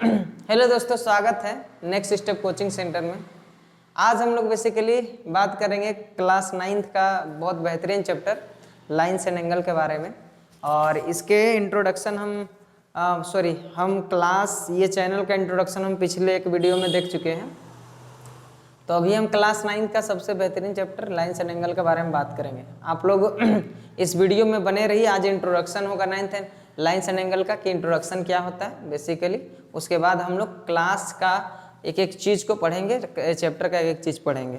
Hello दोस्तों, स्वागत है नेक्स्ट स्टेप कोचिंग सेंटर में। आज हम लोग बेसिकली बात करेंगे क्लास 9th का बहुत बेहतरीन चैप्टर लाइन्स एंड एंगल के बारे में। और इसके इंट्रोडक्शन हम क्लास ये चैनल का इंट्रोडक्शन हम पिछले एक वीडियो में देख चुके हैं। तो अभी हम क्लास 9th का सबसे बेहतरीन चैप्टर लाइन्स एंड एंगल के बारे में बात करेंगे। आप लोग इस वीडियो में बने रहिए। आज इंट्रोडक्शन होगा 9th लाइन्स एंड एंगल का कि इंट्रोडक्शन क्या होता है बेसिकली। उसके बाद हम लोग क्लास का एक एक चीज़ को पढ़ेंगे, चैप्टर का एक एक चीज़ पढ़ेंगे।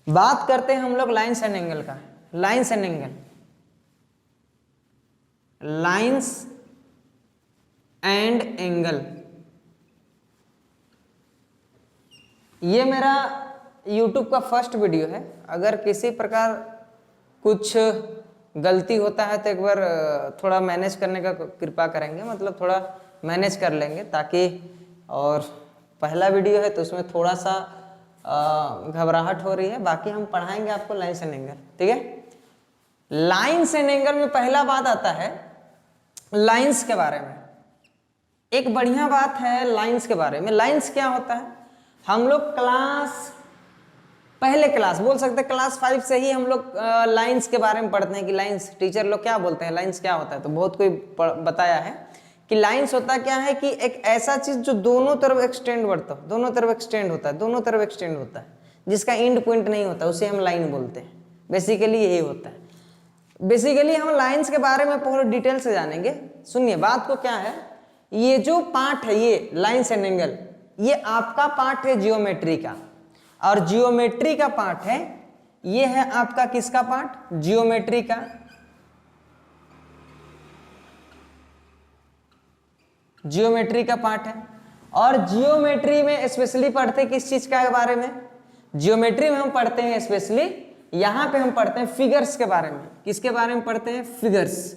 बात करते हैं हम लोग लाइन्स एंड एंगल का। Lines and angle, lines and angle, ये मेरा YouTube का फर्स्ट वीडियो है। अगर किसी प्रकार कुछ गलती होता है तो एक बार थोड़ा मैनेज करने का कृपा करेंगे, मतलब थोड़ा मैनेज कर लेंगे ताकि। और पहला वीडियो है तो उसमें थोड़ा सा घबराहट हो रही है। बाकी हम पढ़ाएंगे आपको लाइन्स एंड एंगल, ठीक है। लाइन्स एंड एंगल में पहला बात आता है लाइन्स के बारे में। एक बढ़िया बात है लाइन्स के बारे में। लाइन्स क्या होता है, हम लोग पहले क्लास बोल सकते हैं क्लास 5 से ही हम लोग लाइन्स के बारे में पढ़ते हैं कि लाइन्स, टीचर लोग क्या बोलते हैं लाइन्स क्या होता है। तो बहुत कोई बताया है कि लाइन्स होता क्या है कि एक ऐसा चीज जो दोनों तरफ एक्सटेंड बढ़ता है, दोनों तरफ एक्सटेंड होता है, दोनों तरफ एक्सटेंड होता है, जिसका एंड पॉइंट नहीं होता, उसे हम लाइन बोलते हैं। बेसिकली यही होता है। बेसिकली हम लाइन्स के बारे में पूरा डिटेल से जानेंगे। सुनिए बात को क्या है। ये जो पार्ट है ये लाइन्स एंड एंगल, ये आपका पार्ट है जियोमेट्री का। और जियोमेट्री का पार्ट है, ये है आपका किसका पार्ट, जियोमेट्री का। जियोमेट्री का पार्ट है। और जियोमेट्री में स्पेशली पढ़ते किस चीज का बारे में, जियोमेट्री में हम पढ़ते हैं स्पेशली, यहां पे हम पढ़ते हैं फिगर्स के बारे में। किसके बारे में पढ़ते हैं, फिगर्स।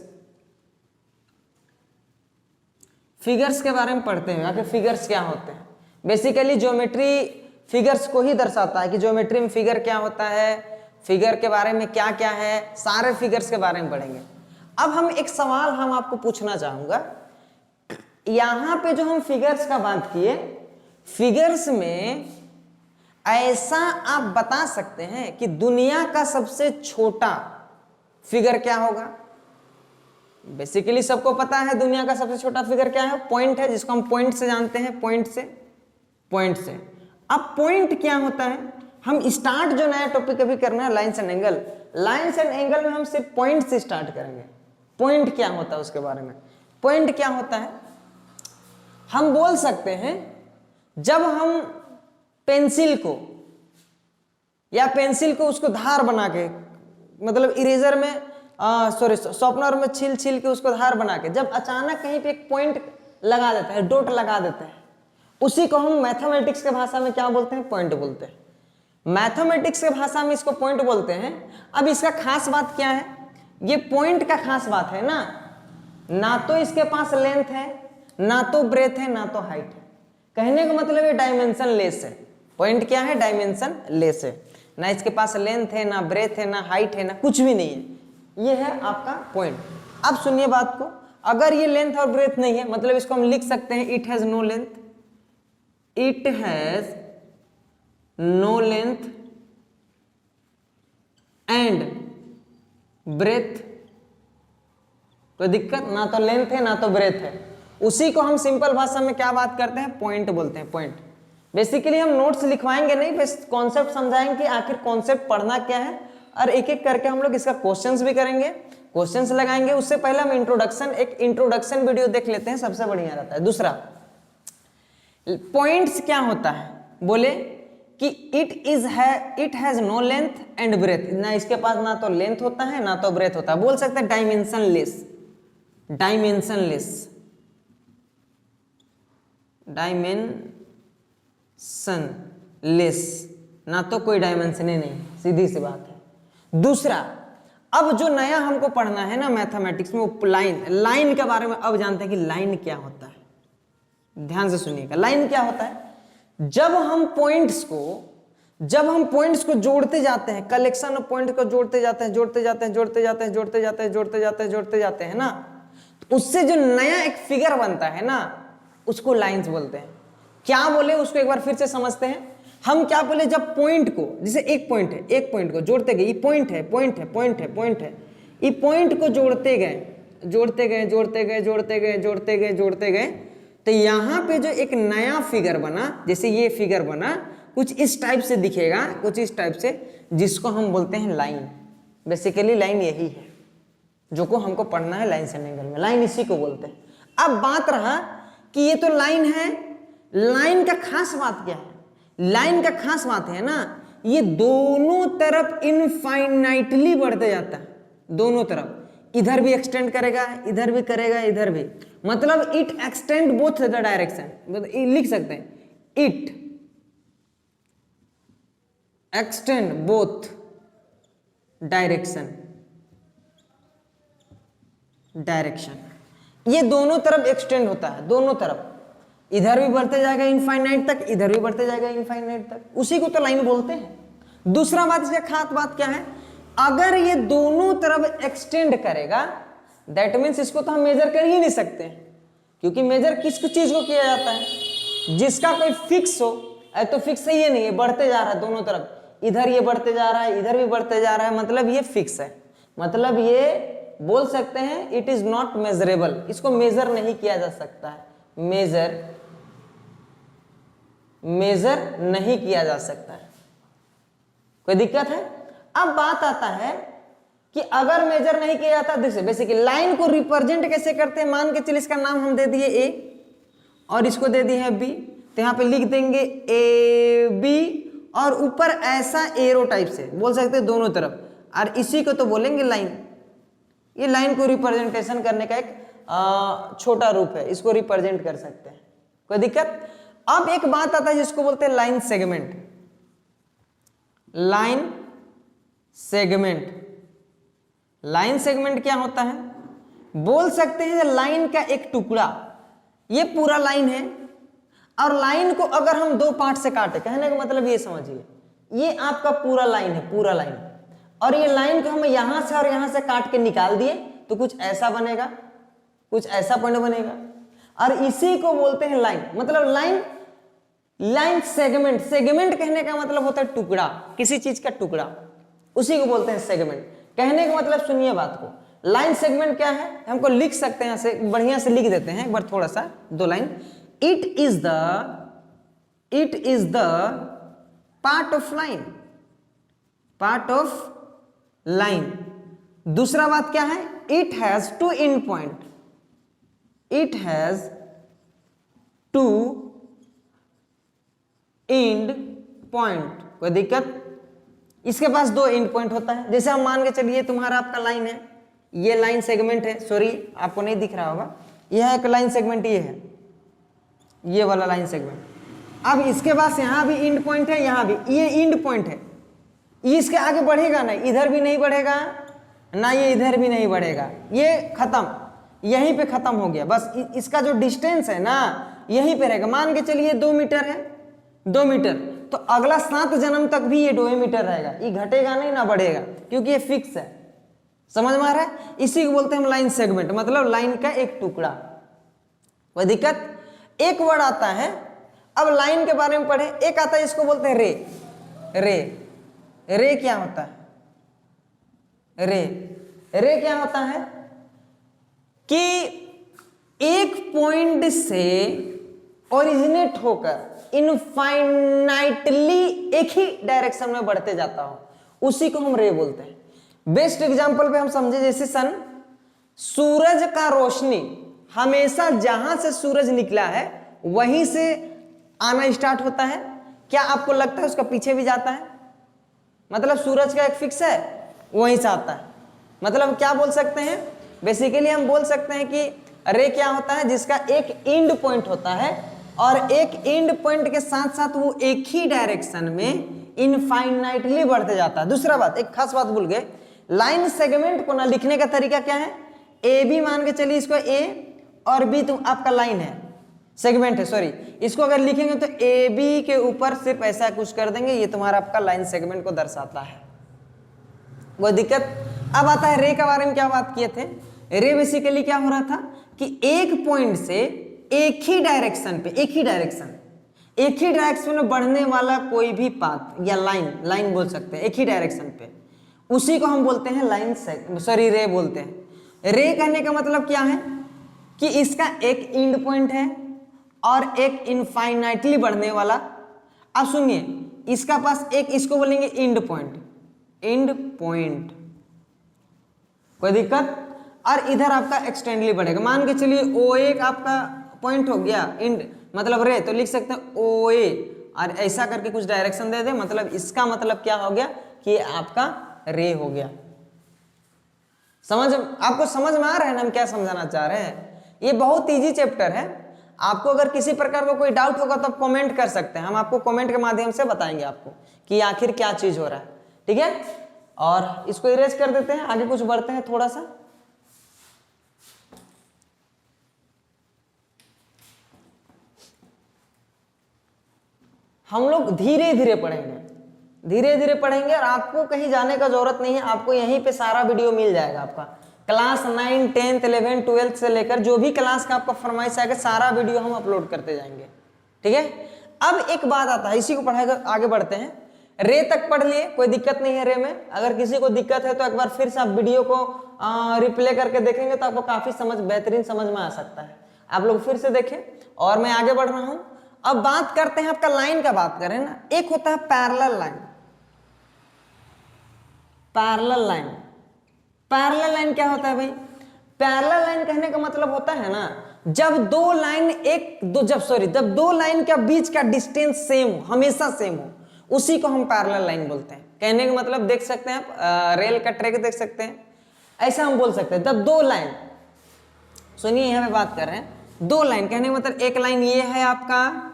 फिगर्स के बारे में पढ़ते हैं। आखिर फिगर्स क्या होते हैं। बेसिकली ज्योमेट्री फिगर्स को ही दर्शाता है कि ज्योमेट्री में फिगर क्या होता है, फिगर के बारे में क्या क्या है, सारे फिगर्स के बारे में पढ़ेंगे। अब हम एक सवाल हम आपको पूछना चाहूंगा। यहां पे जो हम फिगर्स का बात किए, फिगर्स में ऐसा आप बता सकते हैं कि दुनिया का सबसे छोटा फिगर क्या होगा। बेसिकली सबको पता है दुनिया का सबसे छोटा फिगर क्या है, पॉइंट है, जिसको हम पॉइंट से जानते हैं, पॉइंट से। अब पॉइंट क्या होता है, हम स्टार्ट जो नया टॉपिक अभी करना है lines and angle. Lines and angle में हम सिर्फ पॉइंट से स्टार्ट करेंगे। पॉइंट क्या होता है उसके बारे में। पॉइंट क्या होता है, हम बोल सकते हैं जब हम पेंसिल को उसको धार बना के, मतलब इरेजर में शॉर्पनर में छील के उसको धार बना के जब अचानक कहीं पे एक पॉइंट लगा देता है, डॉट लगा देते हैं, उसी को हम मैथमेटिक्स के भाषा में क्या बोलते हैं, पॉइंट बोलते हैं। मैथमेटिक्स के भाषा में इसको पॉइंट बोलते हैं। अब इसका खास बात क्या है, ये पॉइंट का खास बात है ना तो इसके पास लेंथ है, ना तो ब्रेथ है, ना तो हाइट है। कहने का मतलब ये डायमेंशन लेस है। पॉइंट क्या है, डायमेंशन लेस है। ना इसके पास लेंथ है, ना ब्रेथ है, ना हाइट है, ना कुछ भी नहीं है। ये है आपका पॉइंट। अब सुनिए बात को, अगर ये लेंथ और ब्रेथ नहीं है, मतलब इसको हम लिख सकते हैं it has no length, it has no length and breadth. कोई दिक्कत, ना तो लेंथ है ना तो ब्रेथ है, उसी को हम सिंपल भाषा में क्या बात करते हैं, पॉइंट बोलते हैं। पॉइंट बेसिकली हम नोट्स लिखवाएंगे नहीं, बस कॉन्सेप्ट समझाएंगे कि आखिर कॉन्सेप्ट पढ़ना क्या है। और एक एक करके हम लोग इसका क्वेश्चंस भी करेंगे, क्वेश्चंस लगाएंगे। उससे पहले हम एक इंट्रोडक्शन वीडियो देख लेते हैं, सबसे बढ़िया रहता है। दूसरा पॉइंट्स क्या होता है, बोले कि it has no length and breadth. ना इसके पास ना तो लेंथ होता है ना तो ब्रेथ होता है। बोल सकते हैं डायमेंशनलेस, ना तो कोई डायमेंशन ही नहीं, सीधी सी बात है। दूसरा, अब जो नया हमको पढ़ना है ना मैथमेटिक्स में, लाइन के बारे में अब जानते हैं कि लाइन क्या होता है। ध्यान से सुनिएगा, लाइन क्या होता है, जब हम पॉइंट्स को जोड़ते जाते हैं, कलेक्शन ऑफ पॉइंट को जोड़ते जाते हैं ना, तो उससे जो नया एक फिगर बनता है ना, उसको लाइंस बोलते हैं। क्या बोले उसको एक बार फिर से समझते हैं। हम क्या बोले, जब पॉइंट को, जैसे एक पॉइंट है, एक पॉइंट को जोड़ते गए, ये पॉइंट है, पॉइंट है, पॉइंट है, पॉइंट है, ये पॉइंट को जोड़ते गए, जोड़ते गए, जोड़ते गए, जोड़ते गए, जोड़ते गए, जोड़ते गए, तो यहाँ पे जो एक नया फिगर बना, जैसे ये फिगर बना, कुछ इस टाइप से दिखेगा, कुछ इस टाइप से, जिसको हम बोलते हैं लाइन। बेसिकली लाइन यही है जो को हमको पढ़ना है लाइन एंड एंगल में, लाइन इसी को बोलते हैं। अब बात रहा कि ये तो लाइन है, लाइन का खास बात क्या है? लाइन का खास बात है ना, ये दोनों तरफ इनफाइनाइटली बढ़ते जाता है, दोनों तरफ, इधर भी एक्सटेंड करेगा, इधर भी करेगा, इधर भी, मतलब it extend both the direction, लिख सकते हैं इट एक्सटेंड बोथ डायरेक्शन, ये दोनों तरफ एक्सटेंड होता है, दोनों तरफ, इधर भी बढ़ते जाएगा इनफाइनाइट तक, इधर भी बढ़ते जाएगा इनफाइनाइट तक, उसी को तो लाइन बोलते हैं। दूसरा बात, इसका खास बात क्या है, अगर ये दोनों तरफ एक्सटेंड करेगा, दैट मीन्स इसको तो हम मेजर कर ही नहीं सकते, क्योंकि मेजर किस चीज को किया जाता है, जिसका कोई फिक्स हो, तो फिक्स है ये नहीं है, बढ़ते जा रहा है दोनों तरफ, इधर ये बढ़ते जा रहा है, इधर भी बढ़ते जा रहा है, मतलब ये फिक्स है, मतलब ये बोल सकते हैं इट इज नॉट मेजरेबल, इसको मेजर नहीं किया जा सकता है, मेजर नहीं किया जा सकता है। कोई दिक्कत है? अब बात आता है कि अगर मेजर नहीं किया जाता, देखिए बेसिकली लाइन को रिप्रेजेंट कैसे करते हैं, मान के चलिए इसका नाम हम दे दिए ए और इसको दे दिए है बी, तो यहां पे लिख देंगे ए बी, और ऊपर ऐसा एरो टाइप से बोल सकते हैं दोनों तरफ, और इसी को तो बोलेंगे लाइन। ये लाइन को रिप्रेजेंटेशन करने का एक छोटा रूप है, इसको रिप्रेजेंट कर सकते हैं, कोई दिक्कत? अब एक बात आता है जिसको बोलते हैं line segment, line segment. Line segment क्या होता है? बोल सकते हैं लाइन का एक टुकड़ा, ये पूरा लाइन है, और लाइन को अगर हम दो पार्ट से काटे, कहने का मतलब ये समझिए, ये आपका पूरा लाइन है, पूरा लाइन, और ये लाइन को हम यहां से और यहां से काट के निकाल दिए तो कुछ ऐसा बनेगा, कुछ ऐसा पॉइंट बनेगा, और इसी को बोलते हैं लाइन। मतलब लाइन सेगमेंट, सेगमेंट कहने का मतलब होता है टुकड़ा, किसी चीज का टुकड़ा, उसी को बोलते हैं सेगमेंट। कहने का मतलब सुनिए बात को, लाइन सेगमेंट क्या है हमको लिख सकते हैं, ऐसे बढ़िया से लिख देते हैं एक बार, थोड़ा सा दो line, it is the part of line, part of line. दूसरा बात क्या है, it has two end point, it has two end point. कोई दिक्कत? इसके पास दो एंड पॉइंट होता है, जैसे हम मान के चलिए तुम्हारा आपका लाइन है, ये लाइन सेगमेंट है, सॉरी आपको नहीं दिख रहा होगा, यह एक लाइन सेगमेंट ये है, ये वाला लाइन सेगमेंट। अब इसके पास यहां भी एंड पॉइंट है, यहां भी, ये एंड पॉइंट है, ये इसके आगे बढ़ेगा नहीं, इधर भी नहीं बढ़ेगा ना, ये इधर भी नहीं बढ़ेगा, ये खत्म, यहीं पे खत्म हो गया, बस इसका जो डिस्टेंस है ना यहीं पे रहेगा। मान के चलिए 2 मीटर है, 2 मीटर, तो अगला 7 जन्म तक भी ये 2 मीटर रहेगा, ये घटेगा नहीं ना बढ़ेगा, क्योंकि ये फिक्स है। समझ में आ रहा है? इसी को बोलते हैं हम लाइन सेगमेंट, मतलब लाइन का एक टुकड़ा। कोई दिक्कत? एक वर्ड आता है, अब लाइन के बारे में पढ़े, एक आता है इसको बोलते हैं रे। रे क्या होता है? रे क्या होता है कि एक पॉइंट से ओरिजिनेट होकर इनफाइनाइटली एक ही डायरेक्शन में बढ़ते जाता हो, उसी को हम रे बोलते हैं। बेस्ट एग्जांपल पे हम समझे, जैसे सन, सूरज का रोशनी हमेशा जहां से सूरज निकला है वहीं से आना स्टार्ट होता है, क्या आपको लगता है उसका पीछे भी जाता है? मतलब सूरज का एक फिक्स है, वहीं से आता है। मतलब क्या बोल सकते हैं, बेसिकली हम बोल सकते हैं कि रे क्या होता है, जिसका एक एंड पॉइंट होता है, और एक एंड पॉइंट के साथ साथ वो एक ही डायरेक्शन में इनफाइनाइटली बढ़ते जाता है। दूसरा बात, एक खास बात भूल गए, लाइन सेगमेंट को ना लिखने का तरीका क्या है, ए बी मान के चलिए, इसको ए और बी तो आपका लाइन है, सेगमेंट है, सॉरी, इसको अगर लिखेंगे तो ए बी के ऊपर सिर्फ ऐसा कुछ कर देंगे, ये तुम्हारा आपका लाइन सेगमेंट को दर्शाता है। कोई दिक्कत? अब आता है रे के बारे में क्या बात किए थे। रे बेसिकली क्या हो रहा था कि एक पॉइंट से एक ही डायरेक्शन पे, एक ही डायरेक्शन में बढ़ने वाला कोई भी पाथ या लाइन बोल सकते हैं, एक ही डायरेक्शन पे, उसी को हम बोलते हैं रे बोलते हैं। रे कहने का मतलब क्या है कि इसका एक एंड पॉइंट है और एक इनफाइनाइटली बढ़ने वाला। अब सुनिए, इसका पास एक, इसको बोलेंगे एंड पॉइंट, कोई दिक्कत, और इधर आपका एक्सटेंडली बढ़ेगा। मान के चलिए O1 आपका पॉइंट हो गया, एंड मतलब रे, तो लिख सकते हैं OA और ऐसा करके कुछ डायरेक्शन दे दे, मतलब इसका मतलब क्या हो गया कि ये आपका रे हो गया। आपको समझ में आ रहा है ना हम क्या समझाना चाह रहे हैं? ये बहुत इजी चैप्टर है। आपको अगर किसी प्रकार का कोई डाउट होगा तो आप कमेंट कर सकते हैं, हम आपको कमेंट के माध्यम से बताएंगे आपको कि आखिर क्या चीज हो रहा है। ठीक है, और इसको इरेज कर देते हैं, आगे कुछ बढ़ते हैं थोड़ा सा। हम लोग धीरे धीरे पढ़ेंगे और आपको कहीं जाने का जरूरत नहीं है, आपको यहीं पे सारा वीडियो मिल जाएगा। आपका क्लास 9, 10, 11, 12 से लेकर जो भी क्लास का आपका फरमाइश आएगा सारा वीडियो हम अपलोड करते जाएंगे। ठीक है, अब एक बात आता है, इसी को पढ़ाएगा, आगे बढ़ते हैं। रे तक पढ़ लिए, कोई दिक्कत नहीं है रे में। अगर किसी को दिक्कत है तो एक बार फिर से आप वीडियो को रिप्ले करके देखेंगे तो आपको काफी बेहतरीन समझ में आ सकता है। आप लोग फिर से देखें और मैं आगे बढ़ रहा हूं। अब बात करते हैं आपका लाइन का, बात करें ना, एक होता है पैरेलल लाइन क्या होता है भाई? पैरेलल लाइन कहने का मतलब होता है ना, जब दो लाइन के बीच का डिस्टेंस सेम हो, हमेशा सेम हो, उसी को हम पैरेलल लाइन बोलते हैं। कहने का मतलब देख सकते हैं आप, रेल का ट्रैक देख सकते हैं, ऐसा हम बोल सकते हैं। जब दो लाइन, सुनिए यहां पे बात कर रहे हैं, दो लाइन कहने का मतलब एक लाइन ये है आपका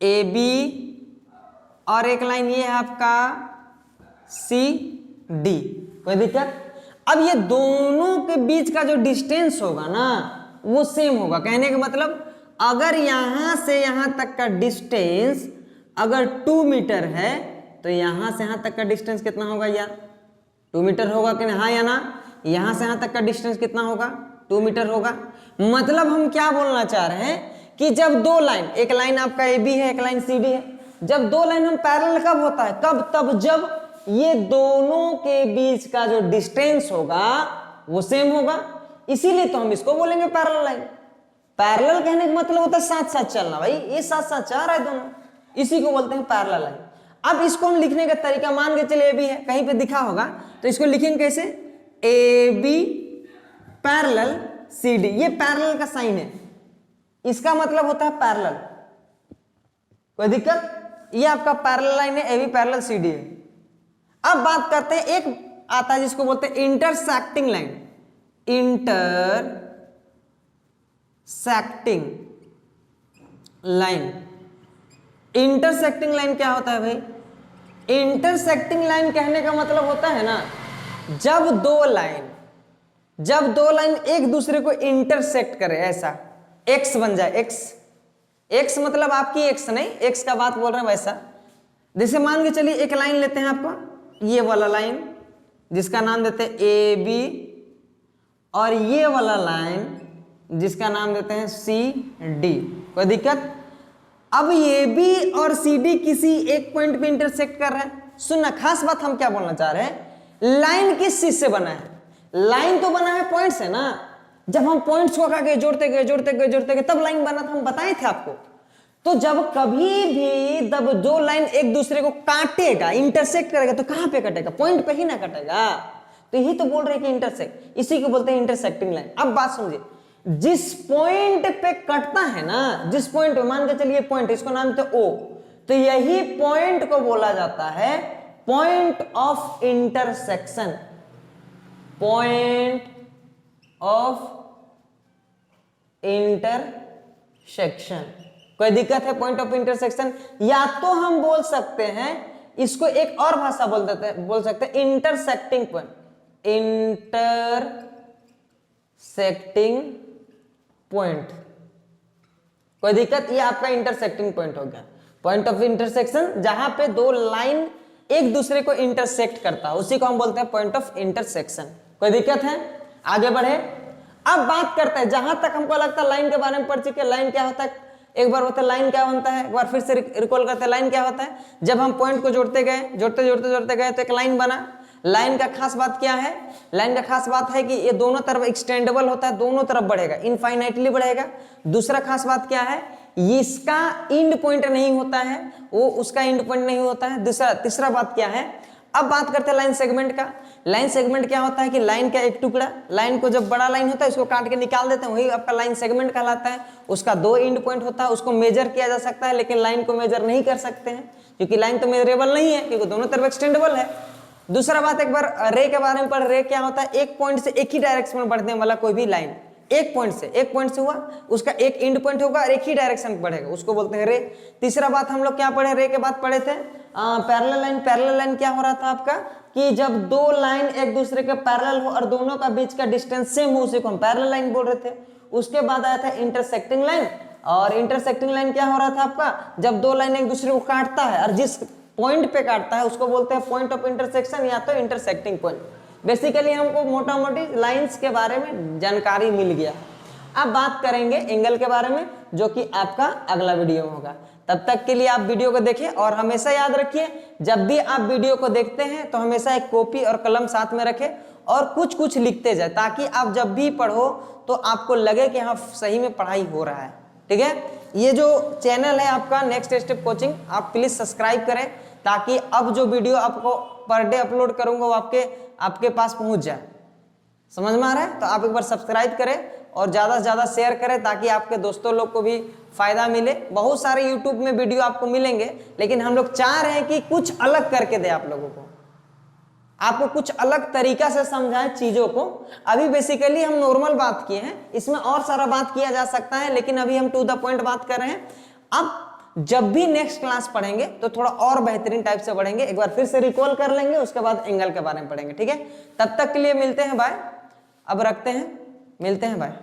AB और एक लाइन ये है आपका CD, कोई दिक्कत? अब ये दोनों के बीच का जो डिस्टेंस होगा ना वो सेम होगा। कहने का मतलब अगर यहां से यहां तक का डिस्टेंस अगर 2 मीटर है तो यहां से यहां तक का डिस्टेंस कितना होगा यार? 2 मीटर होगा कि नहीं? हाँ या ना? यहां से यहां तक का डिस्टेंस कितना होगा? 2 मीटर होगा। मतलब हम क्या बोलना चाह रहे हैं कि जब दो लाइन, एक लाइन आपका AB है, एक लाइन CD है, जब दो लाइन हम पैरेलल कब होता है? तब जब ये दोनों के बीच का जो डिस्टेंस होगा वो सेम होगा, इसीलिए तो हम इसको बोलेंगे पैरेलल लाइन। पैरेलल कहने का मतलब होता है साथ साथ चलना। भाई ये साथ साथ चल रहा है दोनों, इसी को बोलते हैं पैरेलल लाइन। अब इसको हम लिखने का तरीका, मान के चलिए AB है, कहीं पे दिखा होगा, तो इसको लिखेंगे कैसे? AB पैरेलल CD, ये पैरेलल का साइन है, इसका मतलब होता है पैरेलल। कोई दिक्कत? ये आपका पैरेलल लाइन है, AB पैरेलल CD है। अब बात करते हैं, एक आता है जिसको बोलते हैं इंटरसेक्टिंग लाइन। इंटरसेक्टिंग लाइन क्या होता है भाई? इंटरसेक्टिंग लाइन कहने का मतलब होता है ना, जब दो लाइन एक दूसरे को इंटरसेक्ट करे, ऐसा एक्स बन जाए। एक्स मतलब आपकी एक्स नहीं, एक्स का बात बोल रहे हैं वैसा। जैसे मान के चलिए एक लाइन लेते हैं आपका, ये वाला लाइन जिसका नाम देते हैं AB, और ये वाला लाइन जिसका नाम देते हैं CD। कोई दिक्कत? अब AB और CD किसी एक पॉइंट पे इंटरसेक्ट कर रहे हैं। सुनना, खास बात हम क्या बोलना चाह रहे हैं, लाइन किस चीज से बना है? लाइन तो बना है पॉइंट से ना। जब हम पॉइंट्स को आगे जोड़ते गए तब लाइन बना था, हम बताए थे आपको। तो जब कभी भी जब दो लाइन एक दूसरे को काटेगा, इंटरसेक्ट करेगा, तो कहां पे कटेगा? पॉइंट पे ही ना कटेगा। तो यही तो बोल रहे हैं कि इंटरसेक्ट, इसी को बोलते हैं इंटरसेक्टिंग लाइन। अब बात समझिए, जिस पॉइंट पे कटता है ना, जिस पॉइंट पे, मान के चलिए पॉइंट, इसको नाम देते हैं O, तो यही पॉइंट को बोला जाता है point of intersection. Point of intersection. कोई दिक्कत है? पॉइंट ऑफ इंटरसेक्शन, या तो हम बोल सकते हैं इसको एक और भाषा बोल सकते हैं इंटरसेक्टिंग पॉइंट। इंटरसेक्टिंग पॉइंट, कोई दिक्कत? ये आपका इंटरसेक्टिंग पॉइंट हो गया। पॉइंट ऑफ इंटरसेक्शन, जहां पे दो लाइन एक दूसरे को इंटरसेक्ट करता है, उसी को हम बोलते हैं पॉइंट ऑफ इंटरसेक्शन। कोई दिक्कत है? आगे बढ़े। अब बात करते हैं, जहां तक हमको लगता है लाइन के बारे में पढ़ चुके, लाइन क्या होता है एक बार होता है, लाइन क्या बनता है एक बार फिर से रिकॉल करते हैं। लाइन क्या होता है, जब हम पॉइंट को जोड़ते गए जोड़ते गए तो एक लाइन बना। लाइन का खास बात क्या है, लाइन का खास बात है कि ये दोनों तरफ एक्सटेंडेबल होता है, दोनों तरफ बढ़ेगा, इनफाइनाइटली बढ़ेगा। दूसरा खास बात क्या है, इसका एंड पॉइंट नहीं होता है, वो उसका एंड पॉइंट नहीं होता है। तीसरा बात क्या है, अब बात करते हैं लाइन सेगमेंट का। लाइन सेगमेंट क्या होता है कि लाइन का एक टुकड़ा, लाइन को जब बड़ा लाइन होता है उसको काट के निकाल देते हैं, वही आपका लाइन सेगमेंट कहलाता है। उसका 2 एंड पॉइंट होता है, उसको मेजर किया जा सकता है, लेकिन लाइन को मेजर नहीं कर सकते हैं क्योंकि लाइन तो मेजरेबल नहीं है, क्योंकि दोनों तरफ एक्सटेंडेबल है। दूसरा बात, एक बार रे के बारे में पढ़, रे क्या होता है, एक पॉइंट से एक ही डायरेक्शन में बढ़ने वाला कोई भी लाइन, एक पॉइंट से हुआ, उसका एक एंड पॉइंट होगा और एक ही डायरेक्शन में बढ़ेगा, उसको बोलते हैं रे। तीसरा बात हम लोग क्या पढ़े, रे के बाद पढ़े थे पैरेलल लाइन। पैरेलल लाइन क्या हो रहा था आपका कि जब 2 लाइन एक दूसरे के पैरेलल हो और दोनों का बीच का डिस्टेंस सेम हो, उसी को हम पैरेलल लाइन बोल रहे थे। उसके बाद आया था इंटरसेक्टिंग लाइन, और इंटरसेक्टिंग लाइन क्या हो रहा था आपका, जब 2 लाइन एक दूसरे को काटता है और जिस पॉइंट पे काटता है उसको बोलते हैं पॉइंट ऑफ इंटरसेक्शन या तो इंटरसेक्टिंग पॉइंट। बेसिकली हमको मोटा मोटी लाइंस के बारे में जानकारी मिल गया। अब बात करेंगे एंगल के बारे में, जो कि आपका अगला वीडियो होगा। तब तक के लिए आप वीडियो को देखें और हमेशा याद रखिए, जब भी आप वीडियो को देखते हैं तो हमेशा एक कॉपी और कलम साथ में रखें और कुछ कुछ लिखते जाए, ताकि आप जब भी पढ़ो तो आपको लगे कि हाँ सही में पढ़ाई हो रहा है। ठीक है, ये जो चैनल है आपका नेक्स्ट स्टेप कोचिंग, आप प्लीज सब्सक्राइब करें, ताकि अब जो वीडियो आपको पर डे अपलोड करूंगा वो आपके पास पहुंच जाए। समझ में आ रहा है? तो आप एक बार सब्सक्राइब करें और ज़्यादा से ज़्यादा शेयर करें, ताकि आपके दोस्तों लोग को भी फायदा मिले। बहुत सारे यूट्यूब में वीडियो आपको मिलेंगे, लेकिन हम लोग चाह रहे हैं कि कुछ अलग करके दे आप लोगों को, आपको कुछ अलग तरीका से समझाएं चीज़ों को। अभी बेसिकली हम नॉर्मल बात किए हैं, इसमें और सारा बात किया जा सकता है, लेकिन अभी हम टू द पॉइंट बात कर रहे हैं। अब जब भी नेक्स्ट क्लास पढ़ेंगे तो थोड़ा और बेहतरीन टाइप से पढ़ेंगे, एक बार फिर से रिकॉल कर लेंगे, उसके बाद एंगल के बारे में पढ़ेंगे। ठीक है, तब तक के लिए मिलते हैं, बाय। अब रखते हैं, मिलते हैं, बाय।